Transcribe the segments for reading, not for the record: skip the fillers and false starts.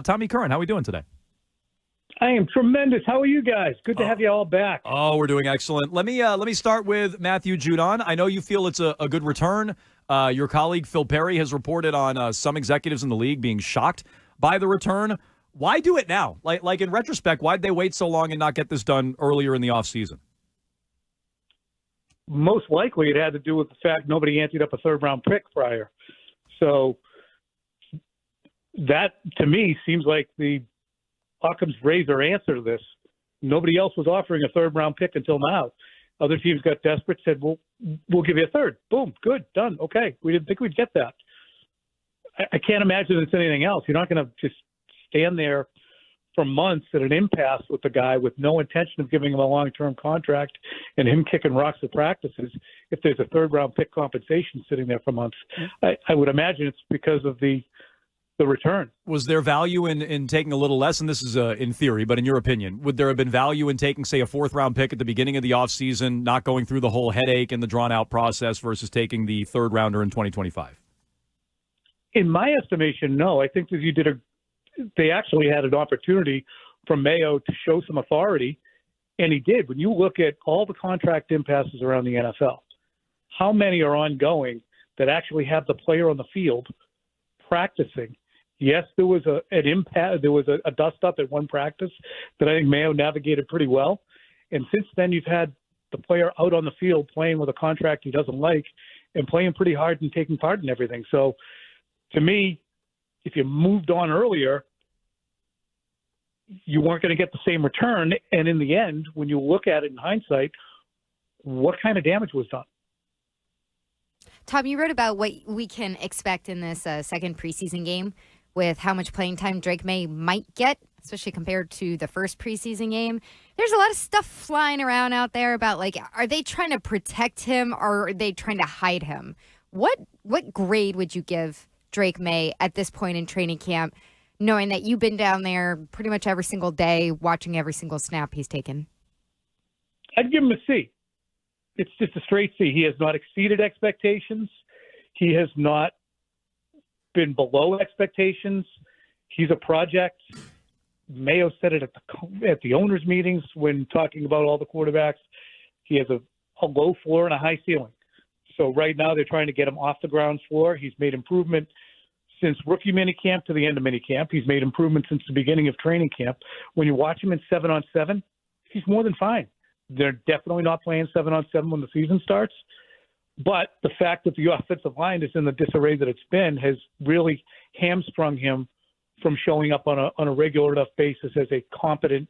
Tommy Curran, how are we doing today? I am tremendous. How are you guys? Good to have you all back. Oh, we're doing excellent. Let me start with Matthew Judon. I know you feel it's a good return. Your colleague Phil Perry has reported on some executives in the league being shocked by the return. Why do it now? Like in retrospect, why'd they wait so long and not get this done earlier in the offseason? Most likely it had to do with the fact nobody anteed up a third-round pick prior. So that, to me, seems like the Occam's razor answer to this. Nobody else was offering a third-round pick until now. Other teams got desperate, said, well, we'll give you a third. Boom, good, done, okay. We didn't think we'd get that. I can't imagine it's anything else. You're not going to just stand there for months at an impasse with the guy with no intention of giving him a long-term contract and him kicking rocks at practices if there's a third-round pick compensation sitting there for months. I would imagine it's because of the return. Was there value in taking a little less? And this is in theory, but in your opinion, would there have been value in taking, say, a fourth-round pick at the beginning of the offseason, not going through the whole headache and the drawn-out process versus taking the third-rounder in 2025? In my estimation, no. I think that they actually had an opportunity from Mayo to show some authority, and he did. When you look at all the contract impasses around the NFL, how many are ongoing that actually have the player on the field practicing? Yes, there was an impasse. There was a dust-up at one practice that I think Mayo navigated pretty well. And since then, you've had the player out on the field playing with a contract he doesn't like and playing pretty hard and taking part in everything. So, to me, if you moved on earlier, you weren't going to get the same return. And in the end, when you look at it in hindsight, what kind of damage was done? Tom, you wrote about what we can expect in this second preseason game with how much playing time Drake Maye might get, especially compared to the first preseason game. There's a lot of stuff flying around out there about, like, are they trying to protect him or are they trying to hide him? What grade would you give Drake Maye at this point in training camp, knowing that you've been down there pretty much every single day, watching every single snap he's taken? I'd give him a C. It's just a straight C. He has not exceeded expectations. He has not been below expectations. He's a project. Mayo said it at the owners' meetings when talking about all the quarterbacks. He has a low floor and a high ceiling. So right now they're trying to get him off the ground floor. He's made improvement since rookie minicamp to the end of minicamp. He's made improvement since the beginning of training camp. When you watch him in 7-on-7, he's more than fine. They're definitely not playing 7-on-7 when the season starts. But the fact that the offensive line is in the disarray that it's been has really hamstrung him from showing up on a regular enough basis as a competent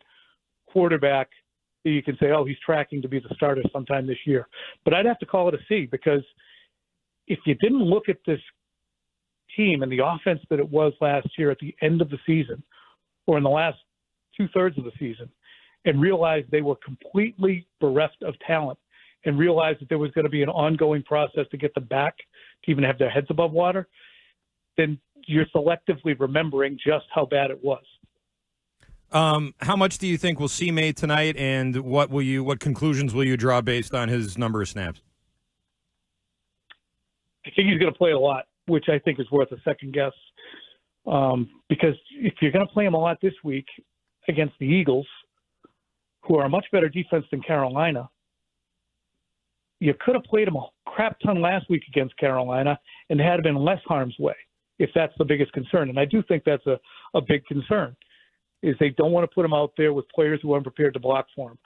quarterback that you can say, oh, he's tracking to be the starter sometime this year. But I'd have to call it a C, because if you didn't look at this team and the offense that it was last year at the end of the season or in the last two-thirds of the season and realized they were completely bereft of talent and realized that there was going to be an ongoing process to get them back to even have their heads above water, then you're selectively remembering just how bad it was. How much do you think we'll see Maye tonight, and what conclusions will you draw based on his number of snaps? I think he's going to play a lot, which I think is worth a second guess. Because if you're going to play him a lot this week against the Eagles, who are a much better defense than Carolina, you could have played him a crap ton last week against Carolina and had been less harm's way, if that's the biggest concern. And I do think that's a big concern, is they don't want to put him out there with players who aren't prepared to block for him.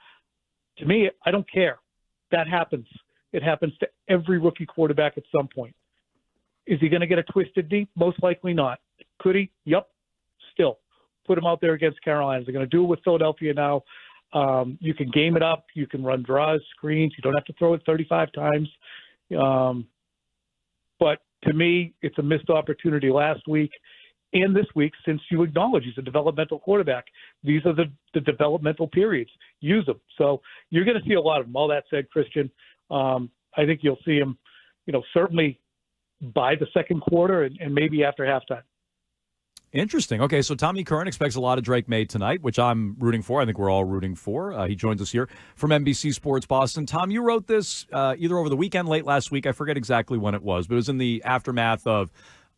To me, I don't care. That happens. It happens to every rookie quarterback at some point. Is he going to get a twisted knee? Most likely not. Could he? Yep. Still, put him out there against Carolina. They're going to do it with Philadelphia now. You can game it up. You can run draws, screens. You don't have to throw it 35 times. But to me, it's a missed opportunity last week and this week, since you acknowledge he's a developmental quarterback. These are the developmental periods. Use them. So you're going to see a lot of them. All that said, Christian, I think you'll see him, certainly by the second quarter and maybe after halftime. Interesting. Okay, so Tommy Curran expects a lot of Drake Maye tonight, which I'm rooting for. I think we're all rooting for. He joins us here from NBC Sports Boston. Tom, you wrote this either over the weekend, late last week. I forget exactly when it was, but it was in the aftermath of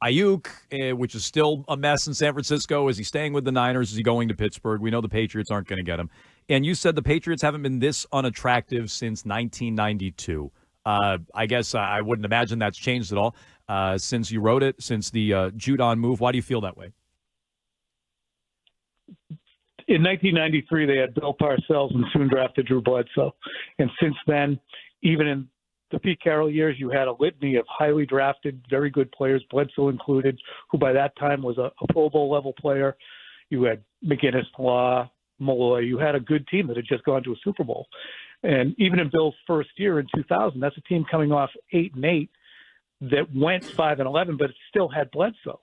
Ayuk, which is still a mess in San Francisco. Is he staying with the Niners? Is he going to Pittsburgh? We know the Patriots aren't going to get him. And you said the Patriots haven't been this unattractive since 1992. I guess I wouldn't imagine that's changed at all since you wrote it, since the Judon move. Why do you feel that way? In 1993, they had Bill Parcells and soon drafted Drew Bledsoe. And since then, even in the Pete Carroll years, you had a litany of highly drafted, very good players, Bledsoe included, who by that time was a Pro Bowl level player. You had McGinnis, Law, Malloy. You had a good team that had just gone to a Super Bowl. And even in Bill's first year in 2000, that's a team coming off 8-8 that went 5-11, but it still had Bledsoe.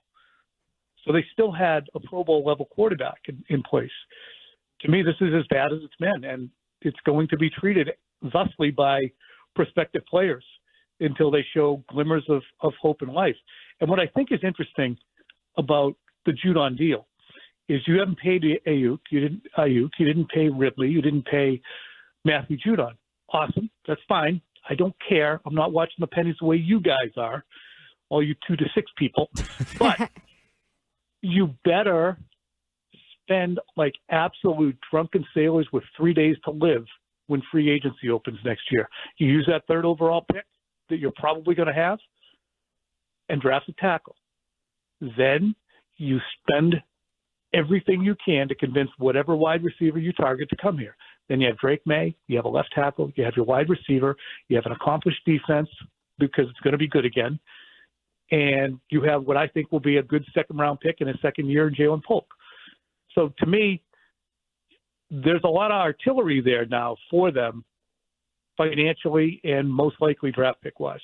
So they still had a Pro Bowl level quarterback in place. To me, this is as bad as it's been, and it's going to be treated thusly by prospective players until they show glimmers of hope in life. And what I think is interesting about the Judon deal is you haven't paid Ayuk, you didn't pay Ridley, you didn't pay Matthew Judon. Awesome, that's fine. I don't care. I'm not watching the pennies the way you guys are, all you 2 to 6 people. But you better spend like absolute drunken sailors with 3 days to live when free agency opens next year. You use that 3rd overall pick that you're probably going to have and draft a tackle. Then you spend everything you can to convince whatever wide receiver you target to come here. Then you have Drake Maye, you have a left tackle, you have your wide receiver, you have an accomplished defense because it's going to be good again. And you have what I think will be a good 2nd-round pick in his 2nd year in Jalen Polk. So to me, there's a lot of artillery there now for them financially and most likely draft pick-wise.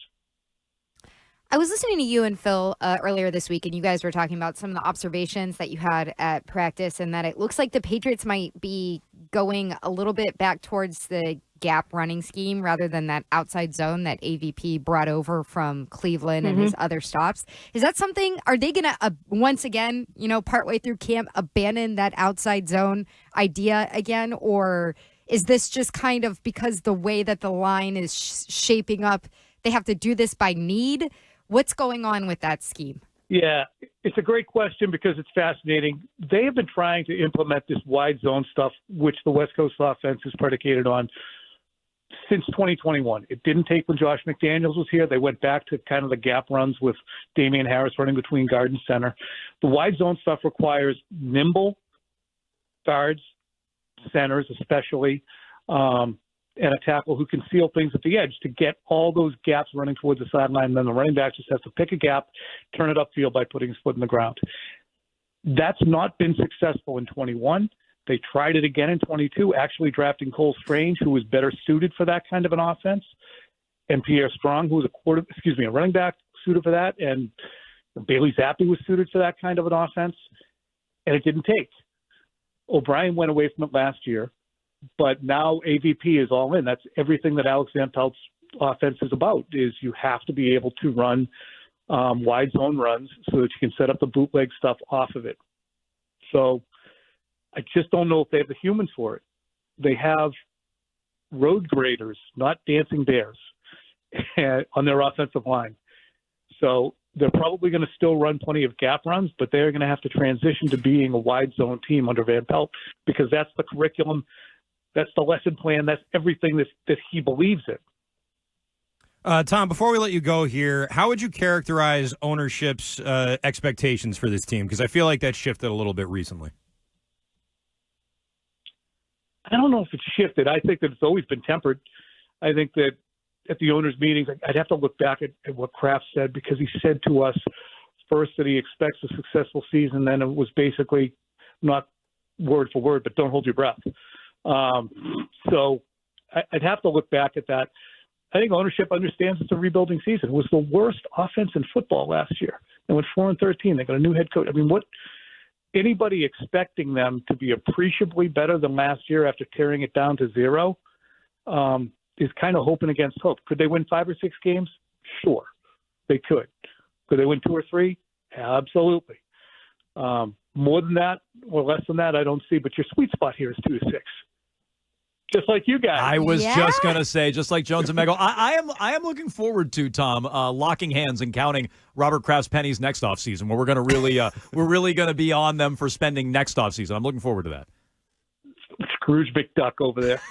I was listening to you and Phil earlier this week, and you guys were talking about some of the observations that you had at practice and that it looks like the Patriots might be going a little bit back towards the gap running scheme rather than that outside zone that AVP brought over from Cleveland and his other stops. Is that something, are they going to, once again, partway through camp, abandon that outside zone idea again? Or is this just kind of because the way that the line is shaping up, they have to do this by need? What's going on with that scheme? Yeah, it's a great question because it's fascinating. They have been trying to implement this wide zone stuff, which the West Coast offense is predicated on, since 2021. It didn't take when Josh McDaniels was here. They went back to kind of the gap runs with Damian Harris running between guard and center. The wide zone stuff requires nimble guards, centers especially, and a tackle who can seal things at the edge to get all those gaps running towards the sideline. And then the running back just has to pick a gap, turn it upfield by putting his foot in the ground. That's not been successful in 21. They tried it again in 22, actually drafting Cole Strange, who was better suited for that kind of an offense, and Pierre Strong, who was a running back suited for that, and Bailey Zappi was suited for that kind of an offense, and it didn't take. O'Brien went away from it last year, but now AVP is all in. That's everything that Alex Van Pelt's offense is about, is you have to be able to run wide zone runs so that you can set up the bootleg stuff off of it. So I just don't know if they have the humans for it. They have road graders, not dancing bears, on their offensive line. So they're probably going to still run plenty of gap runs, but they're going to have to transition to being a wide zone team under Van Pelt because that's the curriculum, that's the lesson plan, that's everything that he believes in. Tom, before we let you go here, how would you characterize ownership's expectations for this team? Because I feel like that shifted a little bit recently. I don't know if it's shifted. I think that it's always been tempered. I think that at the owners' meetings, I'd have to look back at what Kraft said, because he said to us first that he expects a successful season. Then it was basically not word for word, but don't hold your breath. So I'd have to look back at that. I think ownership understands it's a rebuilding season. It was the worst offense in football last year. They went 4-13. They got a new head coach. I mean, what anybody expecting them to be appreciably better than last year after tearing it down to 0 is kind of hoping against hope. Could they win 5 or 6 games? Sure, they could. Could they win 2 or 3? Absolutely. More than that or less than that, I don't see. But your sweet spot here is 2 to 6. just like you guys. I was just gonna say, just like Jones and Mego, I am looking forward to Tom locking hands and counting Robert Kraft's pennies next offseason, where we're gonna really we're really gonna be on them for spending next offseason. I'm looking forward to that. Scrooge McDuck over there.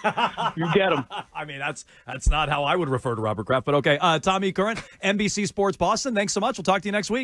You get him. I mean, that's not how I would refer to Robert Kraft, but okay. Tommy Curran, NBC Sports Boston. Thanks so much. We'll talk to you next week.